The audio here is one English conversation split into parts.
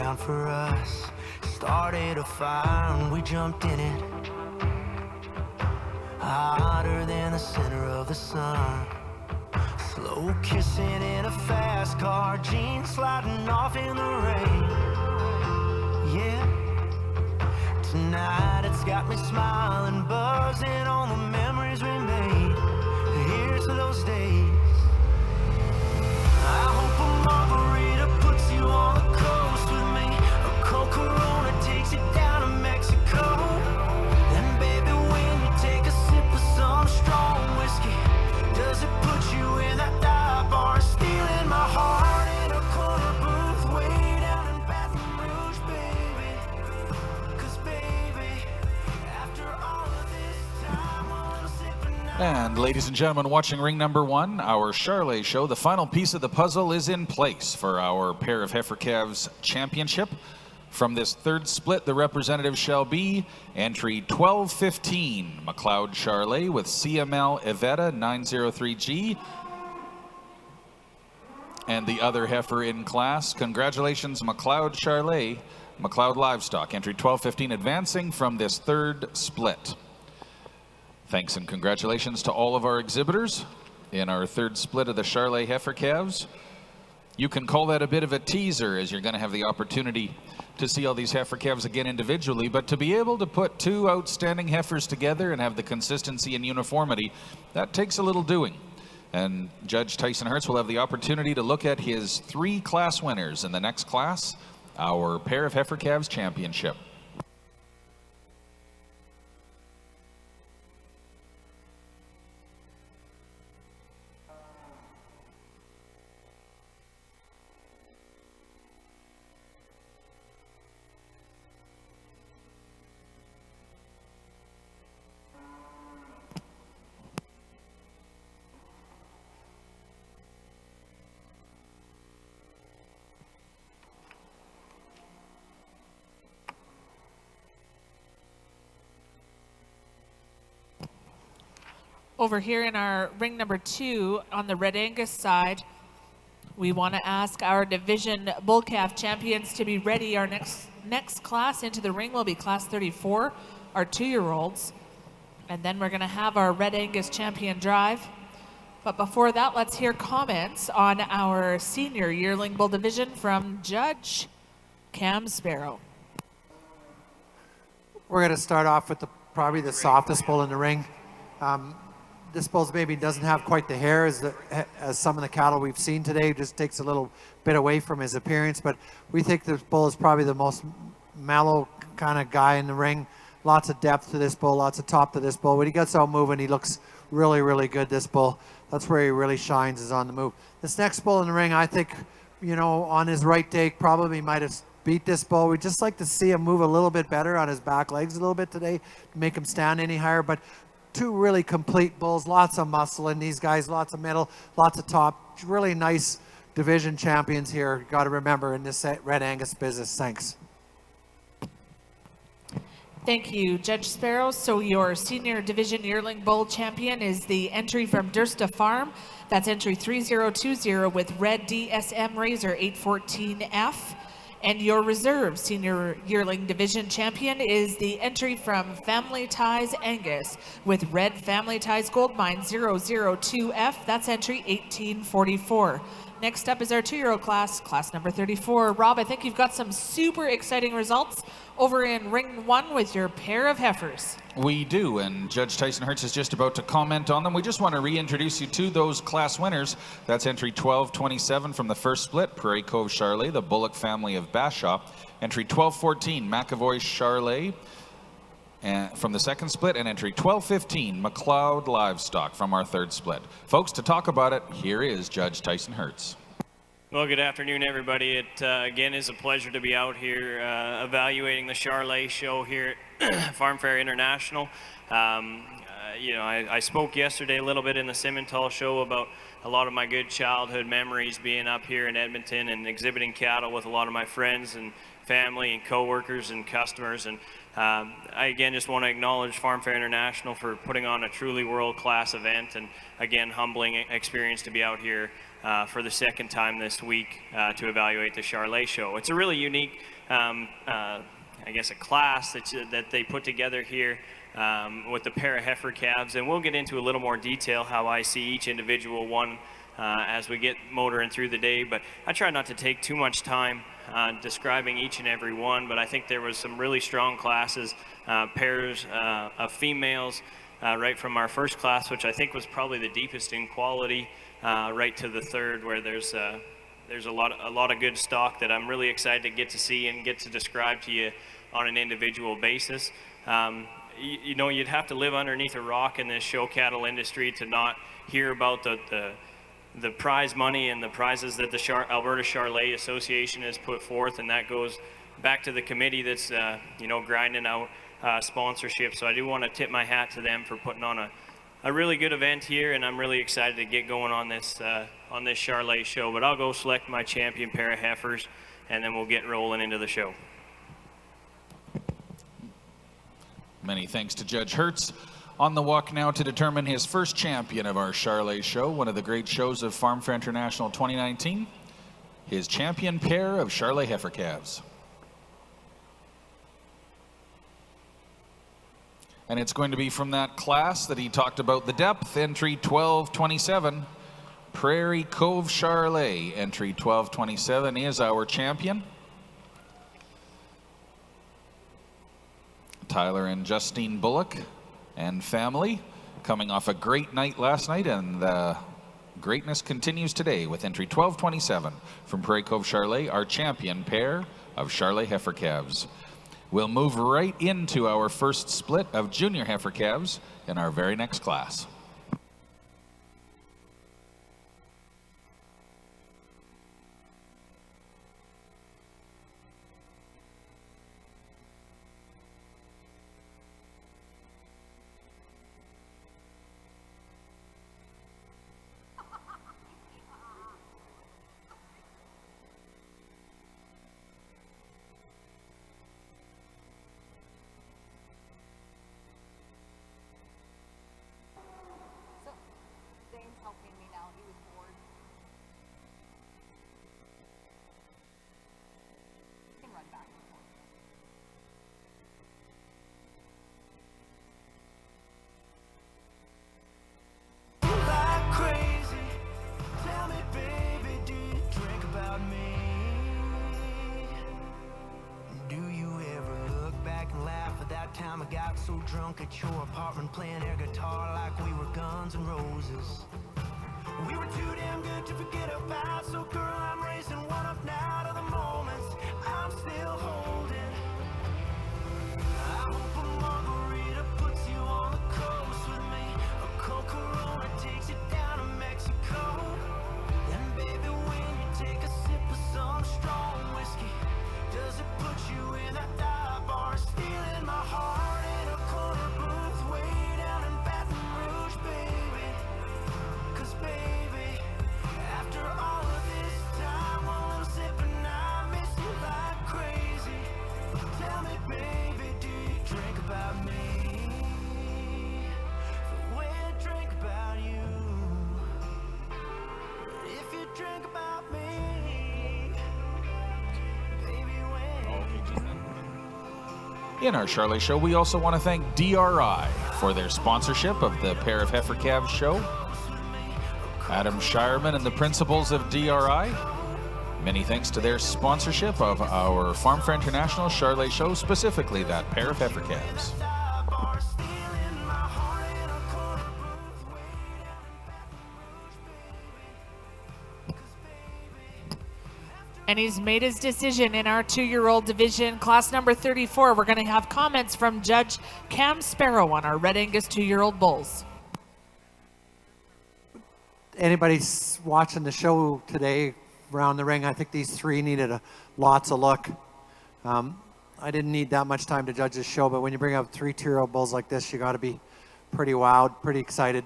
ground for us. Started a fire and we jumped in it, hotter than the center of the sun. Slow kissing in a fast car, jeans sliding off in the rain. Yeah, tonight it's got me smiling, buzzing on the memories we made. Here's to those days. I hope a margarita puts you on the coast with me. A cold Corona takes you down to Mexico. And baby, when you take a sip of some strong whiskey, does it put you in that dive bar, stealing my heart in a corner booth way down in Baton Rouge, baby? 'Cause baby, after all of this time, I'm sipping now. And ladies and gentlemen, watching ring number 1, our Charolais show, the final piece of the puzzle is in place for our pair of heifer calves championship. From this third split, the representative shall be entry 1215, McLeod Charolais with CML Evetta 903G. And the other heifer in class, congratulations, McLeod Charolais, McLeod Livestock, entry 1215, advancing from this third split. Thanks and congratulations to all of our exhibitors in our third split of the Charolais heifer calves. You can call that a bit of a teaser, as you're going to have the opportunity to see all these heifer calves again individually, but to be able to put two outstanding heifers together and have the consistency and uniformity, that takes a little doing. And Judge Tyson Hertz will have the opportunity to look at his 3 class winners in the next class, our pair of heifer calves championship. Over here in our ring number 2 on the Red Angus side, we want to ask our division bull calf champions to be ready. Our next class into the ring will be class 34, our 2-year-olds. And then we're going to have our Red Angus champion drive. But before that, let's hear comments on our senior yearling bull division from Judge Cam Sparrow. We're going to start off with probably the softest bull in the ring. This bull's maybe doesn't have quite the hair as some of the cattle we've seen today. Just takes a little bit away from his appearance, but we think this bull is probably the most mellow kind of guy in the ring. Lots of depth to this bull, lots of top to this bull. When he gets out moving, he looks really, really good, this bull. That's where he really shines, is on the move. This next bull in the ring, I think, you know, on his right day, probably might have beat this bull. We'd just like to see him move a little bit better on his back legs a little bit today to make him stand any higher, but 2 really complete bulls, lots of muscle in these guys, lots of middle, lots of top. Really nice division champions here. Got to remember in this Red Angus business. Thanks. Thank you, Judge Sparrow. So your senior division yearling bull champion is the entry from Dursta Farm. That's entry 3020 with red DSM Razor 814F. And your reserve senior yearling division champion is the entry from Family Ties Angus with red Family Ties Goldmine 002F. That's entry 1844. Next up is our 2-year-old class, class number 34. Rob, I think you've got some super exciting results over in ring 1 with your pair of heifers. We do, and Judge Tyson Hertz is just about to comment on them. We just want to reintroduce you to those class winners. That's entry 1227 from the first split, Prairie Cove Charolais, the Bullock family of Bashaw. Entry 1214, McAvoy Charolais from the second split, and entry 1215, McLeod Livestock from our third split. Folks, to talk about it, here is Judge Tyson Hertz. Well, good afternoon, everybody. It again is a pleasure to be out here evaluating the Charolais show here at Farm Fair International. You know, I spoke yesterday a little bit in the Simmental show about a lot of my good childhood memories being up here in Edmonton and exhibiting cattle with a lot of my friends and family and co-workers and customers. And I again just want to acknowledge Farm Fair International for putting on a truly world-class event, and again, humbling experience to be out here for the second time this week to evaluate the Charolais show. It's a really unique I guess, a class that they put together here with the pair of heifer calves, and we'll get into a little more detail how I see each individual one as we get motoring through the day. But I try not to take too much time describing each and every one, but I think there was some really strong classes, pairs of females, right from our first class, which I think was probably the deepest in quality, right to the third, where there's a lot of good stock that I'm really excited to get to see and get to describe to you on an individual basis. You know, you'd have to live underneath a rock in this show cattle industry to not hear about the prize money and the prizes that the Alberta Charolais Association has put forth, and that goes back to the committee that's you know, grinding out sponsorship. So I do want to tip my hat to them for putting on a really good event here, and I'm really excited to get going on this Charolais show. But I'll go select my champion pair of heifers, and then we'll get rolling into the show. Many thanks to Judge Hertz. On the walk now to determine his first champion of our Charolais show, one of the great shows of Farm Fair International 2019, his champion pair of Charolais heifer calves. And it's going to be from that class that he talked about the depth, entry 1227, Prairie Cove Charolais. Entry 1227 is our champion. Tyler and Justine Bullock and family coming off a great night last night, and the greatness continues today with entry 1227 from Prairie Cove Charolais, our champion pair of Charolais heifer calves. We'll move right into our first split of junior heifer calves in our very next class. Time I got so drunk at your apartment playing air guitar like we were Guns N' Roses. We were too damn good to forget about, so girl, I'm racing one up now to the moments I'm still holding. I hope a margarita puts you on the coast with me, a cold Corona takes you down to Mexico. And baby, when you take a sip of some strong whiskey, does it put you in that dive bar, stealing my heart in a corner booth way down in Baton Rouge, baby? 'Cause baby, after all of this time, while I'm sipping, I miss you like crazy. Tell me, baby, do you drink about me the way I drink about you? But if you drink about me, baby, In our Charolais show, we also want to thank DRI for their sponsorship of the Pair of Heifer Calves show. Adam Shireman and the principals of DRI, many thanks to their sponsorship of our Farm Fair International Charolais show, specifically that Pair of Heifer Calves. And he's made his decision in our 2-year-old division, class number 34. We're going to have comments from Judge Cam Sparrow on our Red Angus 2-year-old bulls. Anybody watching the show today around the ring, I think these three needed lots of look. I didn't need that much time to judge this show, but when you bring up 3 2-year-old bulls like this, you got to be pretty wowed, pretty excited.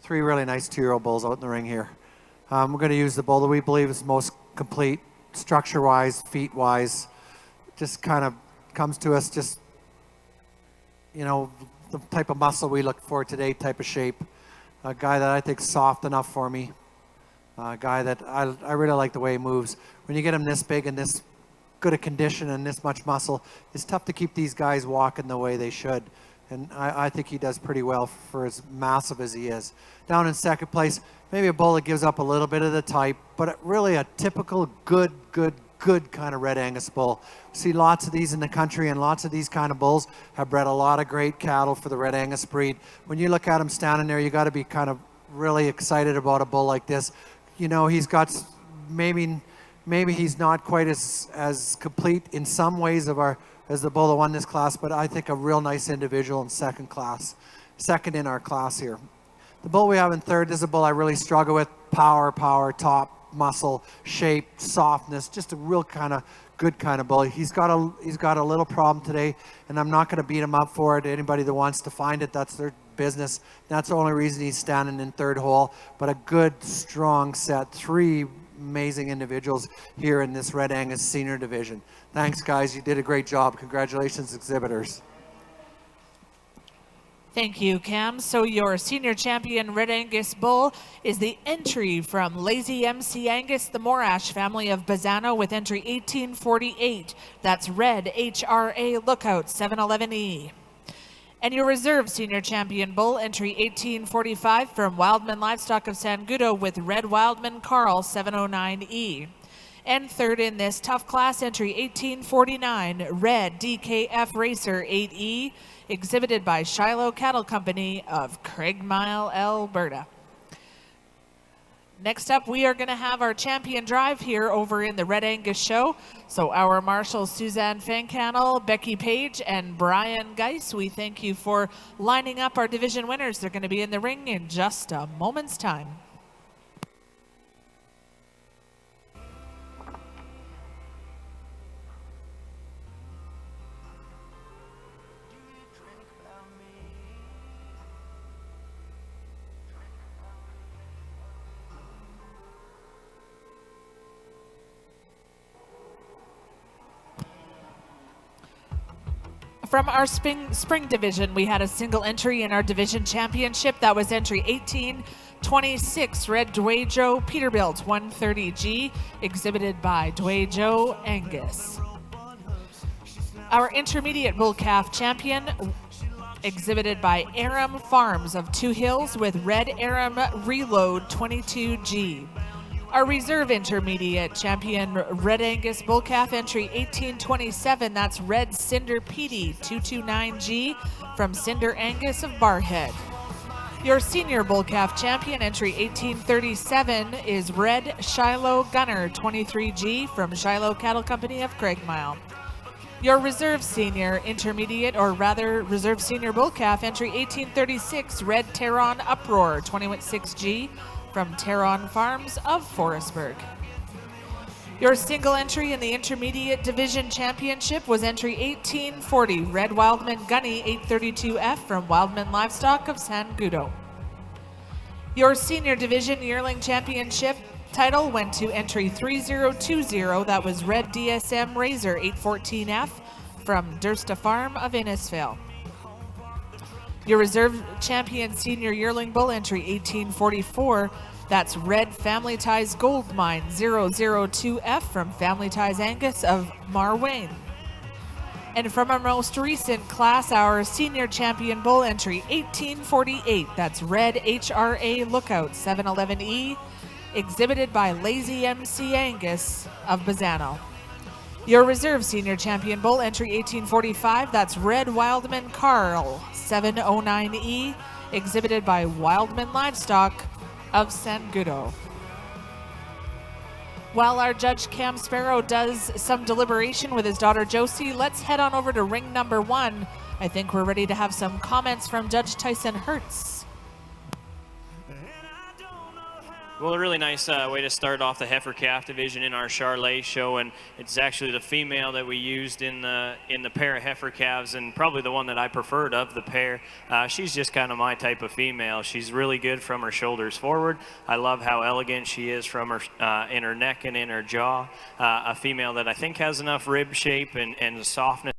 3 really nice 2-year-old bulls out in the ring here. We're going to use the bull that we believe is most complete, structure-wise, feet-wise. Just kind of comes to us just, you know, the type of muscle we look for today, type of shape. A guy that I think is soft enough for me. A guy that I really like the way he moves. When you get him this big and this good a condition and this much muscle, it's tough to keep these guys walking the way they should. And I think he does pretty well for as massive as he is. Down in second place, maybe a bull that gives up a little bit of the type, but really a typical good kind of Red Angus bull. We see lots of these in the country, and lots of these kind of bulls have bred a lot of great cattle for the Red Angus breed. When you look at him standing there, you got to be kind of really excited about a bull like this. You know, he's got maybe he's not quite as complete in some ways as the bull that won this class, but I think a real nice individual in second in our class here. The bull we have in third, this is a bull I really struggle with. Power, top, muscle, shape, softness, just a real kind of good kind of bull. He's got a little problem today, and I'm not going to beat him up for it. Anybody that wants to find it, that's their business. That's the only reason he's standing in third hole, but a good, strong set. 3 amazing individuals here in this Red Angus senior division. Thanks, guys. You did a great job. Congratulations, exhibitors. Thank you, Cam. So your senior champion Red Angus bull is the entry from Lazy MC Angus, the Morash family of Bazzano, with entry 1848. That's Red HRA Lookout 711E. And your reserve senior champion bull, entry 1845 from Wildman Livestock of San Gudo, with Red Wildman Carl 709E. And third in this tough class, entry 1849, Red DKF Racer 8E, exhibited by Shiloh Cattle Company of Craigmile, Alberta. Next up, we are going to have our champion drive here over in the Red Angus show. So our marshals, Suzanne Fancannel, Becky Page, and Brian Geis, we thank you for lining up our division winners. They're going to be in the ring in just a moment's time. From our spring division, we had a single entry in our division championship. That was entry 1826, Red Dwayjo Peterbilt 130G, exhibited by Dwayjo Angus. Our intermediate bull calf champion, exhibited by Aram Farms of Two Hills, with Red Aram Reload 22G. Our reserve intermediate champion Red Angus bull calf, entry 1827, that's Red Cinder Petey 229G from Cinder Angus of Barhead. Your senior bull calf champion, entry 1837, is Red Shiloh Gunner 23G from Shiloh Cattle Company of Craigmile. Your reserve senior intermediate, or rather reserve senior bull calf, entry 1836, Red Tehran Uproar 26G from Tehran Farms of Forestburg. Your single entry in the intermediate division championship was entry 1840, Red Wildman Gunny 832F from Wildman Livestock of San Gudo. Your senior division yearling championship title went to entry 3020, that was Red DSM Razor 814F from Dursta Farm of Innisfail. Your reserve champion senior yearling bull, entry 1844, that's Red Family Ties Gold Mine 002F from Family Ties Angus of Marwayne. And from our most recent class, our senior champion bull, entry 1848, that's Red HRA Lookout 711E, exhibited by Lazy MC Angus of Bazzano. Your reserve senior champion bull, entry 1845, that's Red Wildman Carl 709E, exhibited by Wildman Livestock of San Gudo. While our judge Cam Sparrow does some deliberation with his daughter Josie, let's head on over to ring number 1. I think we're ready to have some comments from Judge Tyson Hertz. Well, a really nice way to start off the heifer calf division in our Charolais show, and it's actually the female that we used in the pair of heifer calves, and probably the one that I preferred of the pair. She's just kind of my type of female. She's really good from her shoulders forward. I love how elegant she is from her in her neck and in her jaw. A female that I think has enough rib shape and softness